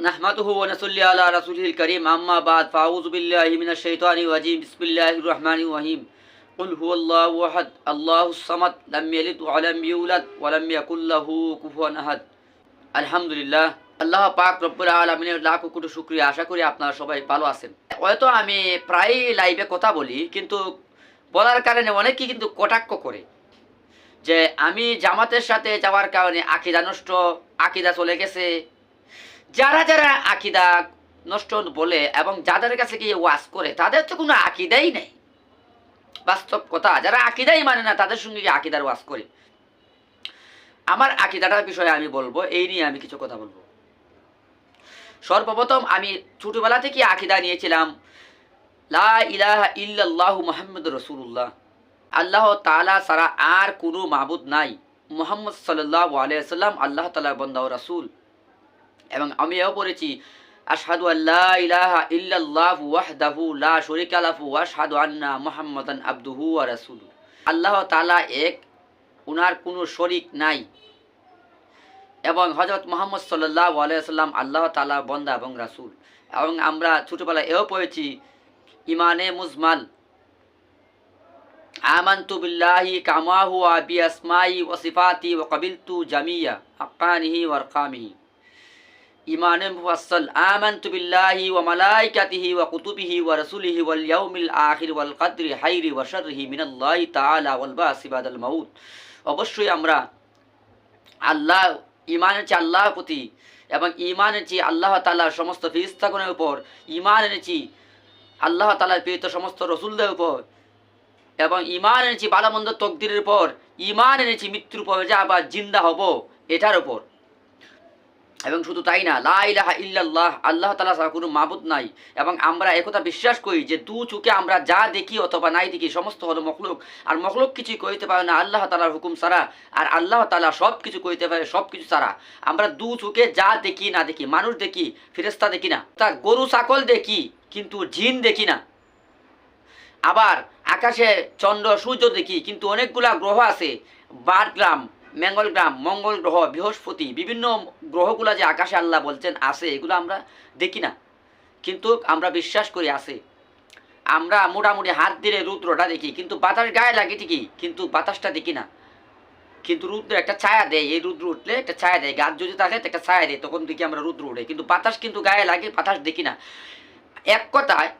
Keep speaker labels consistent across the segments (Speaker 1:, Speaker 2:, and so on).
Speaker 1: নাহমাদুহু ওয়া নাসাল্লি আলা রাসূলিল কারীম আম্মা বাদ ফাউযু বিল্লাহি মিনাশ শাইতানির রাজীম বিসমিল্লাহির রহমানির রহিম কুল হুয়াল্লাহু আহাদ আল্লাহুস সামাদ লাম ইয়ালিদ ওয়া লাম ইউলাদ ওয়া লাম ইয়াকুল লাহু কুফুয়ান আহাদ। আলহামদুলিল্লাহ, আল্লাহ পাক রব্বুল আলামিনের লাখো কোটি শুকরিয়া। আশা করি আপনারা সবাই ভালো আছেন। হয়তো আমি প্রায় লাইভে কথা বলি, কিন্তু বলার কারণে অনেকেই কিন্তু কটাক্ষ করে যে আমি জামাতের সাথে যাওয়ার কারণে আকীদা নষ্ট, আকীদা চলে গেছে। যারা যারা আকীদা নষ্ট বলে এবং যাদের কাছে গিয়ে ওয়াজ করে তাদের তো কোনো আকীদাই নেই। বাস্তব কথা, যারা আকীদাই মানে না তাদের সঙ্গে গিয়ে আকীদার ওয়াজ করে। আমার আকীদাটার বিষয়ে আমি বলবো, এই নিয়ে আমি কিছু কথা বলবো। সর্বপ্রথম আমি ছোটবেলা থেকে আকীদা নিয়েছিলাম লা ইলাহা ইল্লাল্লাহু মুহাম্মাদুর রাসূলুল্লাহ, আল্লাহ তাআলা ছাড়া আর কোনো মাবুদ নাই, মুহাম্মদ সাল্লাল্লাহু আলাইহি ওয়াসাল্লাম আল্লাহ তাআলার বান্দা ও রাসূল। এবং আমি এও পড়েছি আশহাদু আল্লা ইলাহা ইল্লাল্লাহু ওয়াহদাহু লা শারীকা লাহু ওয়া আশহাদু আন্না মুহাম্মাদান আবদুহু ওয়া রাসূলুহু। আল্লাহ তাআলা এক, উনার কোনো শরীক নাই, এবং হযরত মুহাম্মদ সাল্লাল্লাহু আলাইহি ওয়াসাল্লাম আল্লাহ তাআলার বান্দা এবং রাসূল। এবং আমরা ছোটবেলায় এও পড়েছি ইমানে মুজমাল, আমানতু বিল্লাহি কামা হুয়া বিআসমাই ওয়া সিফাতি ওয়া কাবিলতু জামিয়া আকানিহি ওয়া আরকামিহি। ইমানে মুফাসসাল, আমানতু বিল্লাহি ওয়া মালাইকাতিহি ওয়া কুতুবিহি ওয়া রাসূলিহি ওয়াল ইয়াউমিল আখির ওয়াল কদরি খাইরি ওয়া শাররিহি মিনাল্লাহি তাআলা ওয়াল বাসি বাদাল মাউত। অবশ্যই আমরা আল্লাহ ঈমান এনেছি আল্লাহর প্রতি, এবং ঈমান এনেছি আল্লাহ তাআলার সমস্ত ফেরেশতাগণের উপর, ঈমান এনেছি আল্লাহ তাআলার প্রেরিত সমস্ত রাসূলদের উপর, এবং ঈমান এনেছি ভালো মন্দ তকদিরের উপর, ঈমান এনেছি মৃত্যুর পর যে আবার জিন্দা হব এটার উপর। এবং শুধু তাই না, লা ইলাহা ইল্লাল্লাহ, আল্লাহ তাআলা ছাড়া কোনো মাবুদ নাই। এবং আমরা একথা বিশ্বাস করি যে দু চোখে আমরা যা দেখি অথবা নাই দেখি সমস্ত হলো মখলুক, আর মখলুক কিছুই করিতে পারে না আল্লাহ তাআলার হুকুম ছাড়া, আর আল্লাহ তাআলা সব কিছু করিতে পারে সব কিছু ছাড়া। আমরা দু চোখে যা দেখি না দেখি, মানুষ দেখি, ফেরেশতা দেখি না, তা গরু ছাগল দেখি কিন্তু জিন দেখি না। আবার আকাশে চন্দ্র সূর্য দেখি, কিন্তু অনেকগুলা গ্রহ আছে, বারগ্রাম, মঙ্গলগ্রাম, মঙ্গল গ্রহ, বৃহস্পতি, বিভিন্ন গ্রহগুলা যে আকাশে আল্লাহ বলছেন আছে, এগুলো আমরা দেখি না, কিন্তু আমরা বিশ্বাস করি আছে। আমরা মোটামুটি হাত দিলে রুদ্রটা দেখি, কিন্তু বাতাস গায়ে লাগে ঠিকই, কিন্তু বাতাসটা দেখি না। কিন্তু রুদ্র একটা ছায়া দেয়, এই রুদ্র উঠলে একটা ছায়া দেয়, গাছ যদি থাকে একটা ছায়া দেয়, তখন দেখি আমরা রুদ্র উঠে, কিন্তু বাতাস কিন্তু গায়ে লাগে, বাতাস দেখি না। এক কথায়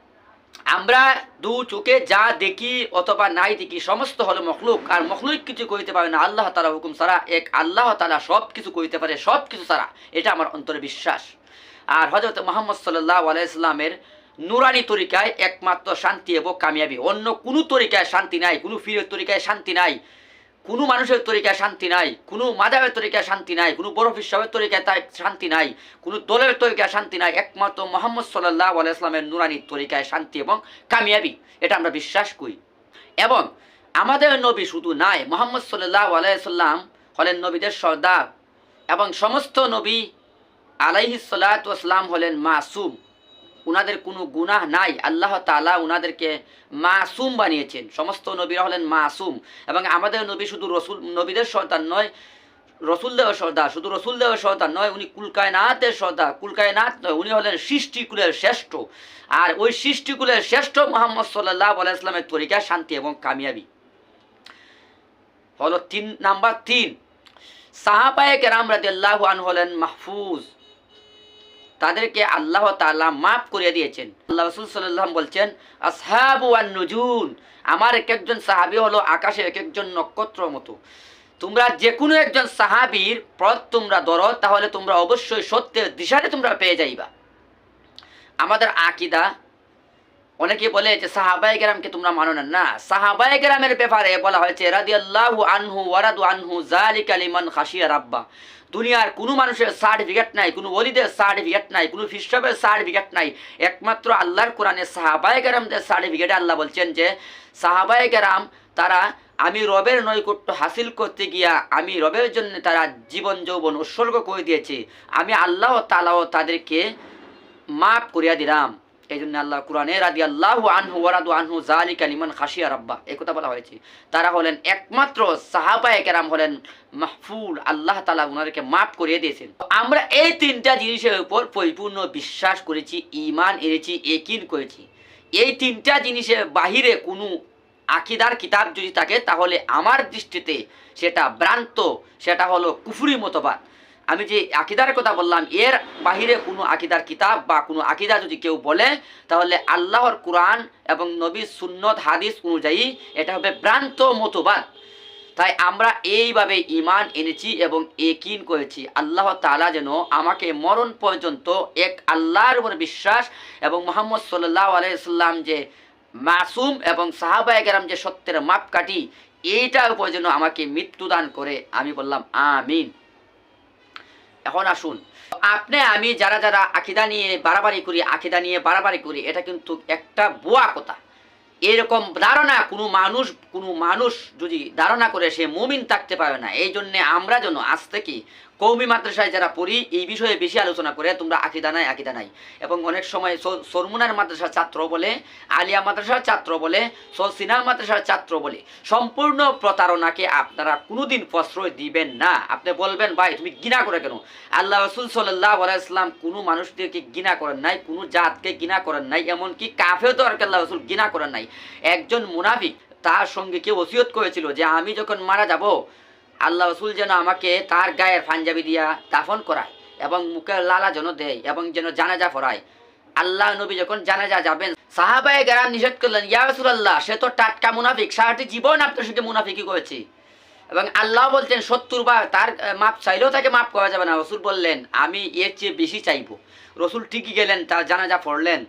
Speaker 1: আমরা দু চোখে যা দেখি অথবা নাই দেখি সমস্ত হলো মখলুক, আর মখলুক কিছু করিতে পারে না আল্লাহ তাআলা হুকুম ছাড়া। এক আল্লাহ তাআলা সব কিছু করিতে পারে সব কিছু ছাড়া, এটা আমার অন্তরে বিশ্বাস। আর হযরত মুহাম্মদ সাল্লাল্লাহু আলাইহি ওয়াসাল্লামের নুরানি তরিকায় একমাত্র শান্তি এবং কামিয়াবি, অন্য কোনো তরিকায় শান্তি নাই, কোনো ফিরের তরিকায় শান্তি নাই, কোনো মানুষের তরিকায় শান্তি নাই, কোনো মাযহাবের তরিকায় শান্তি নাই, কোনো বরফি সাহেবের তরিকায় তাই শান্তি নাই, কোনো দলের তরিকায় শান্তি নাই, একমাত্র মুহাম্মদ সাল্লাল্লাহু আলাইহি ওয়াসাল্লামের নুরানি তরিকায় শান্তি এবং কামিয়াবি, এটা আমরা বিশ্বাস করি। এবং আমাদের নবী শুধু নাই, মুহাম্মদ সাল্লাল্লাহু আলাইহি ওয়াসাল্লাম হলেন নবীদের সর্দার, এবং সমস্ত নবী আলাইহিস সালাতু ওয়াসসালাম হলেন মাসুম, উনাদের কোনো গুনাহ নাই, আল্লাহ তাআলা উনাদেরকে মাসুম বানিয়েছেন, সমস্ত নবীরা হলেন মাসুম। এবং আমাদের নবী শুধু রসুল, নবীদের সর্দার নয়, রসুলদেরও সর্দার, শুধু রসুলদেরও সর্দার নয়, উনি কুলকায়নাতের সর্দার, কুলকায়নাত নয়, উনি হলেন সৃষ্টিকুলের শ্রেষ্ঠ। আর ওই সৃষ্টিকুলের শ্রেষ্ঠ মুহাম্মদ সাল্লাল্লাহু আলাইহি ওয়াসাল্লামের তরিকা শান্তি এবং কামিয়াবি হলো নাম্বার 3। সাহাবায়ে কেরাম রাদিয়াল্লাহু আনহু হলেন মাহফুজ, তাদেরকে আল্লাহ তাআলা মাফ করে দিয়েছেন। আল্লাহ রাসূল সাল্লাল্লাহু আলাইহি ওয়াসাল্লাম বলছেন আসহাবু ওয়ান নুজুম, আমার এক একজন সাহাবী হলো আকাশের এক একজন নক্ষত্র মতো। তোমরা যে কোনো একজন সাহাবীর পথ তোমরা ধরো, তাহলে তোমরা অবশ্যই সত্যের দিশারে তোমরা পেয়ে যাইবা। আমাদের আকীদা, অনেকে বলে যে সাহাবায়ে কেরামকে তোমরা মানো না, না, সাহাবায়ে কেরামের ব্যাপারে বলা হয়েছে রাদিয়াল্লাহু আনহু ওয়া রাদু আনহু যালিকা লিমান খাশিয়া রাব্বা। দুনিয়ার কোনো মানুষের সার্টিফিকেট নাই, কোনো ওলিদের সার্টিফিকেট নাই, কোনো ফিরসাবের সার্টিফিকেট নাই, একমাত্র আল্লাহর কোরআনে সাহাবায়ে কেরামদের সার্টিফিকেট। আল্লাহ বলছেন যে সাহাবায়ে কেরাম তারা আমি রবের নৈকট্য হাসিল করতে গিয়া আমি রবের জন্য তারা জীবন যৌবন উৎসর্গ করে দিয়েছে, আমি আল্লাহ তাআলাও তাদেরকে মাফ করিয়া দিলাম। এই জন্য আল্লাহ কোরআনে রাদিয়াল্লাহু আনহু ওয়া রাদু আনহু যালিকা লিমান খাশিয়া রাব্বা এই কথা বলা হয়েছে। তারা হলেন একমাত্র সাহাবায়ে কেরাম হলেন মাহফুল, আল্লাহ তাআলা ওনাদেরকে মাফ করিয়ে দিয়েছেন। আমরা এই তিনটা জিনিসের উপর পরিপূর্ণ বিশ্বাস করেছি, ঈমান এনেছি, ইয়াকিন করেছি। এই তিনটা জিনিসের বাহিরে কোনো আকীদার কিতাব যদি থাকে তাহলে আমার দৃষ্টিতে সেটা ভ্রান্ত, সেটা হলো কুফরি মতবাদ। আমি যে আকীদার কথা বললাম এর বাহিরে কোনো আকীদার কিতাব বা কোনো আকীদা যদি কেউ বলে তাহলে আল্লাহর কোরআন এবং নবীর সুন্নত হাদিস অনুযায়ী এটা হবে ভ্রান্ত মতবাদ। তাই আমরা এইভাবে ঈমান এনেছি এবং ইয়াকিন করেছি আল্লাহ তাআলা যেন আমাকে মরণ পর্যন্ত এক আল্লাহর উপর বিশ্বাস এবং মুহাম্মদ সাল্লাল্লাহু আলাইহি ওয়াসাল্লাম যে মাসুম এবং সাহাবায়ে কেরাম যে সত্যের মাপকাঠি এইটার উপর যেন আমাকে মৃত্যুদান করে। আমি বললাম আমিন। এখন আসুন, আপনি আমি যারা যারা আকীদা নিয়ে বাড়াবাড়ি করি এটা কিন্তু একটা ভুয়া কথা। এরকম ধারণা কোনো মানুষ যদি ধারণা করে সে মুমিন থাকতে পারে না। এই জন্যে আমরা যেন আজ থেকে কওমি মাদ্রাসায় যারা পড়ি এই বিষয়ে বেশি আলোচনা করে তোমরা আকীদা নাই। এবং অনেক সময় সরমুনার মাদ্রাসার ছাত্র বলে, আলিয়া মাদ্রাসার ছাত্র বলে, সিনার মাদ্রাসার ছাত্র বলে। সম্পূর্ণ প্রতারণাকে আপনারা কোনোদিন প্রশ্রয় দিবেন না। আপনি বলবেন ভাই তুমি ঘৃণা করে কেন? আল্লাহ রাসূল সাল্লাল্লাহু আলাইহি ওয়াসাল্লাম কোনো মানুষদেরকে ঘৃণা করেন নাই, কোনো জাতকে ঘৃণা করেন নাই, এমনকি কাফেরও আল্লাহ রাসূল ঘৃণা করেন নাই। একজন মুনাফিক তার সঙ্গে কেউ ওসিয়ত করেছিল যে আমি যখন মারা যাব আল্লাহ রাসূল যেন আমাকে তার গায়ের পাঞ্জাবি দিয়া দাফন করায় এবং মুখের লালা যেন দেয় এবং যেন জানাজা পড়ায়। আল্লাহ নবী যখন জানাজা যাবেন সাহাবায়ে কেরাম নিষেধ করলেন, ইয়া রাসূলুল্লাহ সে তো টাটকা মুনাফিক, সারাটি জীবন আপনার সঙ্গে মুনাফিকি করেছে। এবং আল্লাহ বলতেন ৭০ বার তার মাপ চাইলেও তাকে মাফ করা যাবে না। রসুল বললেন আমি এর চেয়ে বেশি চাইব। রসুল ঠিকই গেলেন, তার জানাজা পড়লেন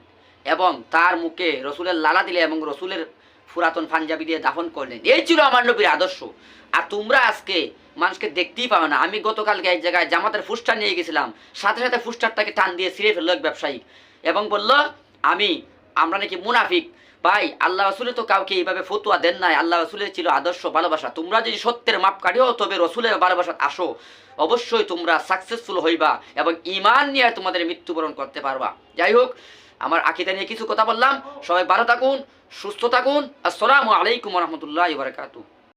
Speaker 1: এবং তার মুখে রসুলের লালা দিলে এবং রসুলের পুরাতন পাঞ্জাবি দিয়ে দাফন করলেন। এই ছিল আমার নবীর আদর্শ। আর তোমরা আজকে মানুষকে দেখতেই পাবে না। আমি গতকালকে এক জায়গায় জামাতের ফুস্টার নিয়ে গেছিলাম, সাথে সাথে ফুস্টারটাকে টান দিয়ে ছিঁড়ে ফেললো এক ব্যবসায়ী এবং বলল আমরা নাকি মুনাফিক। ভাই আল্লাহ রাসূলের তো কাউকে এইভাবে ফতোয়া দেন নাই। আল্লাহ রাসূলের ছিল আদর্শ ভালোবাসা। তোমরা যদি সত্যের মাপকাঠিও তবে রসুলের ভালোবাসা আসো অবশ্যই তোমরা সাকসেসফুল হইবা এবং ঈমান নিয়ে তোমাদের মৃত্যুবরণ করতে পারবা। যাই হোক, আমার আকীদা নিয়ে কিছু কথা বললাম। সবাই ভালো থাকুন, সুস্থ থাকুন। আসসালামু আলাইকুম ওয়া রাহমাতুল্লাহি ওয়া বারাকাতুহু।